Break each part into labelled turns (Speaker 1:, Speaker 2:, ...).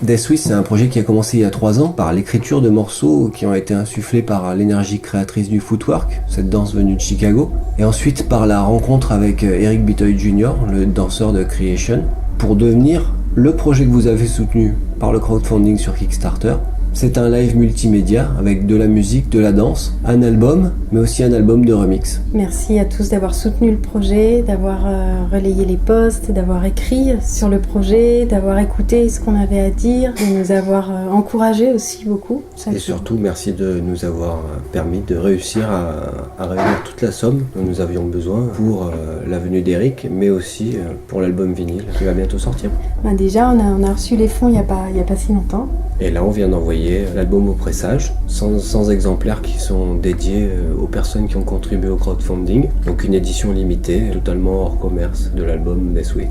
Speaker 1: Deathwish, c'est un projet qui a commencé il y a 3 ans par l'écriture de morceaux qui ont été insufflés par l'énergie créatrice du footwork, cette danse venue de Chicago, et ensuite par la rencontre avec Eric Bitoy Jr., le danseur de Creation, pour devenir le projet que vous avez soutenu par le crowdfunding sur Kickstarter. C'est un live multimédia avec de la musique, de la danse, un album, mais aussi un album de remix.
Speaker 2: Merci à tous d'avoir soutenu le projet, d'avoir relayé les posts, d'avoir écrit sur le projet, d'avoir écouté ce qu'on avait à dire, de nous avoir encouragés aussi beaucoup.
Speaker 1: Et surtout, merci de nous avoir permis de réussir à réunir toute la somme dont nous avions besoin pour la venue d'Eric, mais aussi pour l'album vinyle qui va bientôt sortir.
Speaker 2: Déjà, on a reçu les fonds il y a pas si longtemps.
Speaker 1: Et là, on vient d'envoyer l'album au pressage, 100 exemplaires qui sont dédiés aux personnes qui ont contribué au crowdfunding. Donc une édition limitée, totalement hors commerce, de l'album Deathwish.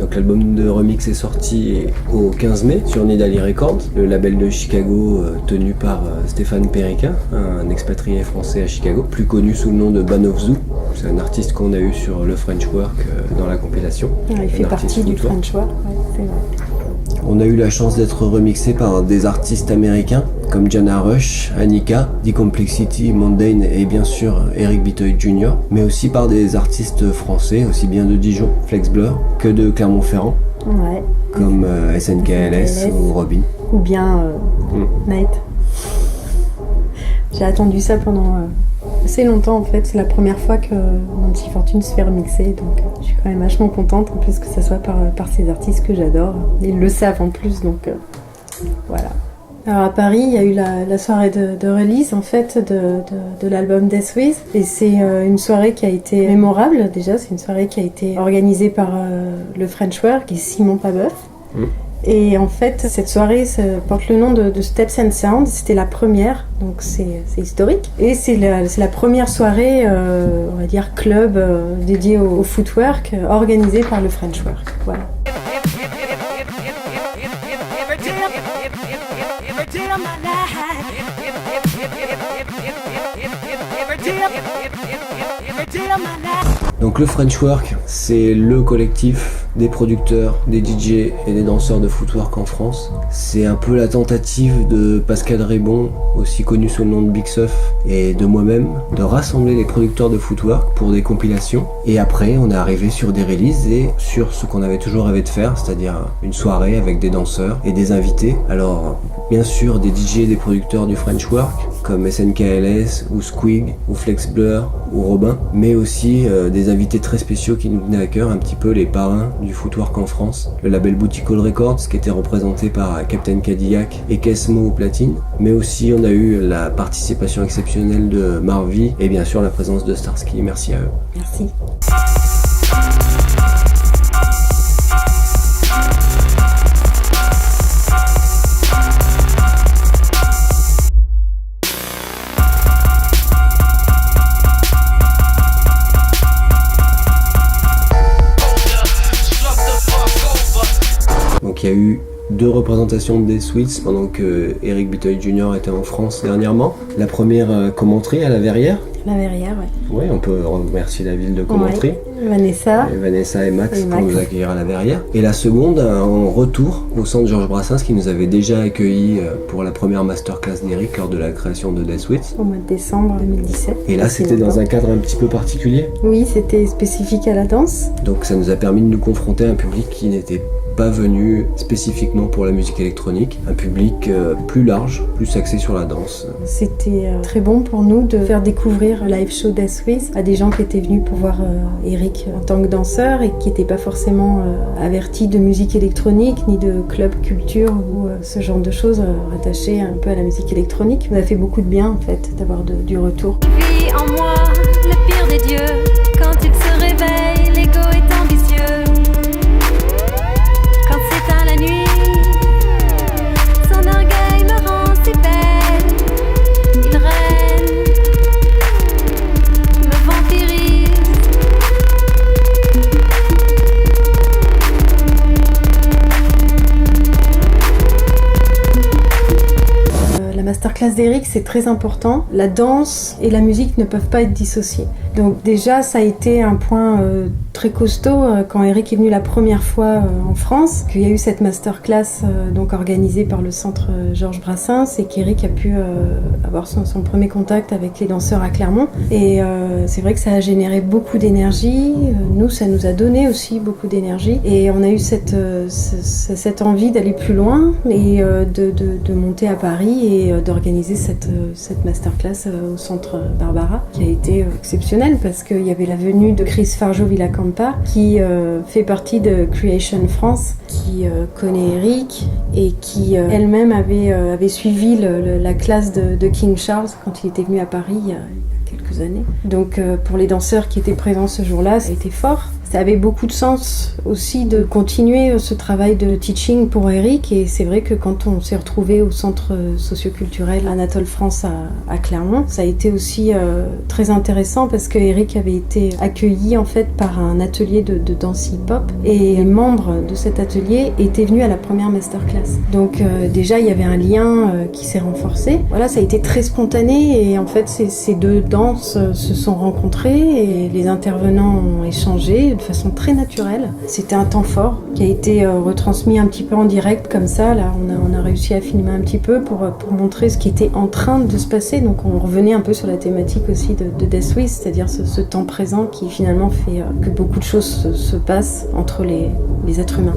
Speaker 1: Donc l'album de remix est sorti au 15 mai sur Nidali Records, le label de Chicago tenu par Stéphane Perica, un expatrié français à Chicago, plus connu sous le nom de Ban of Zoo. C'est un artiste qu'on a eu sur le French Work dans la compilation.
Speaker 2: Il fait partie du French Work, ouais, c'est vrai.
Speaker 1: On a eu la chance d'être remixé par des artistes américains comme Jana Rush, Annika, D-Complexity, Mundane et bien sûr Eric Bitoy Jr., mais aussi par des artistes français, aussi bien de Dijon, Flex Blur, que de Clermont-Ferrand,
Speaker 2: ouais.
Speaker 1: Comme SNKLS ou Robin.
Speaker 2: Ou bien Night. J'ai attendu ça pendant assez longtemps en fait, c'est la première fois que mon petit Fortune se fait remixer, donc je suis quand même vachement contente en plus que ça soit par ces artistes que j'adore. Ils le savent en plus, donc voilà. Alors à Paris, il y a eu la soirée de release en fait de l'album Deathwish, et c'est une soirée qui a été mémorable déjà, c'est une soirée qui a été organisée par le French Work et Simon Pabeuf. Et en fait, cette soirée porte le nom de Steps and Sounds. C'était la première, donc c'est historique. Et c'est la première soirée, on va dire club, dédiée au footwork, organisée par le French Work. Voilà. Donc le French Work, c'est le collectif des producteurs, des DJ et des danseurs de footwork en France. C'est un peu la tentative de Pascal Rébon, aussi connu sous le nom de Big Suff, et de moi-même, de rassembler les producteurs de footwork pour des compilations. Et après, on est arrivé sur des releases et sur ce qu'on avait toujours rêvé de faire, c'est-à-dire une soirée avec des danseurs et des invités. Alors, bien sûr, des DJ et des producteurs du French Work, comme SNKLS, ou Squig, ou Flex Blur, ou Robin, mais aussi des invités très spéciaux qui nous tenaient à cœur, un petit peu les parrains du footwork en France, le label Boutique Hall Records qui était représenté par Captain Cadillac et Kesmo au platine, mais aussi on a eu la participation exceptionnelle de Marvy et bien sûr la présence de Starsky. Merci à eux. Merci.
Speaker 1: Donc il y a eu 2 représentations de Deathwish pendant que Eric Bitoy Jr. était en France dernièrement. La première Commentry à la Verrière.
Speaker 2: La Verrière, ouais.
Speaker 1: Oui, on peut remercier la ville de Commentry.
Speaker 2: Ouais. Vanessa
Speaker 1: et Max pour nous accueillir à la Verrière. Et la seconde en retour au centre Georges Brassens qui nous avait déjà accueillis pour la première masterclass d'Eric lors de la création de Deathwish.
Speaker 2: Au mois de décembre 2017.
Speaker 1: Et là c'était dans un cadre un petit peu particulier.
Speaker 2: Oui, c'était spécifique à la danse.
Speaker 1: Donc ça nous a permis de nous confronter à un public qui n'était pas venu spécifiquement pour la musique électronique, un public plus large, plus axé sur la danse.
Speaker 2: C'était très bon pour nous de faire découvrir le live show Deathwish à des gens qui étaient venus pour voir Eric en tant que danseur et qui n'étaient pas forcément avertis de musique électronique ni de club culture ou ce genre de choses rattachées un peu à la musique électronique. Ça a fait beaucoup de bien en fait d'avoir du retour.
Speaker 3: Vit en moi le pire des dieux, quand il se réveille, l'ego est ambitieux. Quand s'éteint la nuit, son orgueil me rend si belle. Il règne, me vampirise.
Speaker 4: masterclass d'Eric, c'est très important. La danse et la musique ne peuvent pas être dissociées. Donc déjà, ça a été un point très costaud quand Eric est venu la première fois en France, qu'il y a eu cette masterclass donc organisée par le centre Georges Brassens et qu'Eric a pu avoir son premier contact avec les danseurs à Clermont. Et c'est vrai que ça a généré beaucoup d'énergie. Nous, ça nous a donné aussi beaucoup d'énergie. Et on a eu cette envie d'aller plus loin et de monter à Paris et d'organiser cette masterclass au centre Barbara, qui a été exceptionnelle parce qu'il y avait la venue de Chris Fargeau-Villacampa qui fait partie de Creation France, qui connaît Eric et qui elle-même avait suivi la classe de King Charles quand il était venu à Paris il y a quelques années. Donc pour les danseurs qui étaient présents ce jour-là, ça a été fort. Ça avait beaucoup de sens aussi de continuer ce travail de teaching pour Eric, et c'est vrai que quand on s'est retrouvé au centre socioculturel Anatole France à Clermont, ça a été aussi très intéressant parce que Eric avait été accueilli en fait par un atelier de danse hip-hop et les membres de cet atelier étaient venus à la première masterclass. Donc déjà il y avait un lien qui s'est renforcé. Voilà, ça a été très spontané et en fait ces deux danses se sont rencontrées et les intervenants ont échangé de façon très naturelle. C'était un temps fort qui a été retransmis un petit peu en direct comme ça. Là, on a réussi à filmer un petit peu pour montrer ce qui était en train de se passer. Donc on revenait un peu sur la thématique aussi de Death Swiss, c'est-à-dire ce temps présent qui finalement fait que beaucoup de choses se passent entre les êtres humains.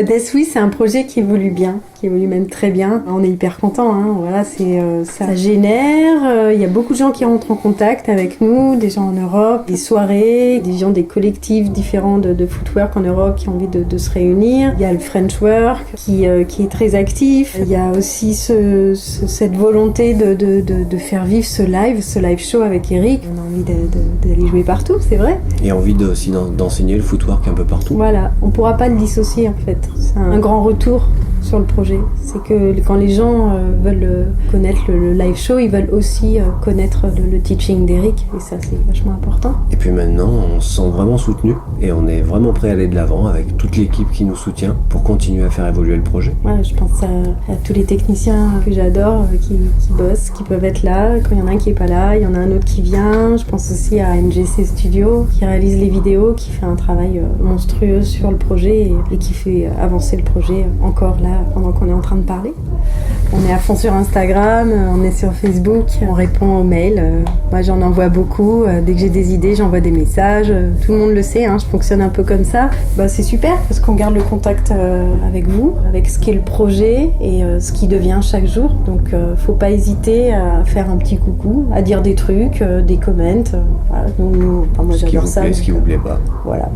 Speaker 4: Death Swiss, c'est un projet qui évolue bien, qui évolue même très bien. On est hyper contents, hein. Voilà, ça génère. Il y a beaucoup de gens qui rentrent en contact avec nous, des gens en Europe, des soirées, des gens des collectifs différents de footwork en Europe qui ont envie de se réunir. Il y a le French Work qui est très actif. Il y a aussi cette volonté de faire vivre ce live show avec Eric. On a envie d'aller jouer partout, c'est vrai.
Speaker 1: Et envie aussi d'enseigner le footwork un peu partout.
Speaker 4: Voilà, on pourra pas le dissocier en fait. C'est un grand retour sur le projet. C'est que quand les gens veulent connaître le live show, ils veulent aussi connaître le teaching d'Eric, et ça c'est vachement important.
Speaker 1: Et puis maintenant, on se sent vraiment soutenu et on est vraiment prêt à aller de l'avant avec toute l'équipe qui nous soutient pour continuer à faire évoluer le projet.
Speaker 4: Ouais, je pense à tous les techniciens que j'adore qui bossent, qui peuvent être là. Quand il y en a un qui est pas là, il y en a un autre qui vient. Je pense aussi à MGC Studio qui réalise les vidéos, qui fait un travail monstrueux sur le projet et qui fait avancer le projet encore là pendant qu'on est en train de parler. On est à fond sur Instagram, on est sur Facebook, on répond aux mails. Moi j'en envoie beaucoup, dès que j'ai des idées j'envoie des messages. Tout le monde le sait, hein, je fonctionne un peu comme ça. C'est super parce qu'on garde le contact avec vous, avec ce qu'est le projet et ce qui devient chaque jour. Donc faut pas hésiter à faire un petit coucou, à dire des trucs, des comments. Voilà, moi j'adore ça.
Speaker 1: Ce qui vous plaît pas.
Speaker 4: Voilà.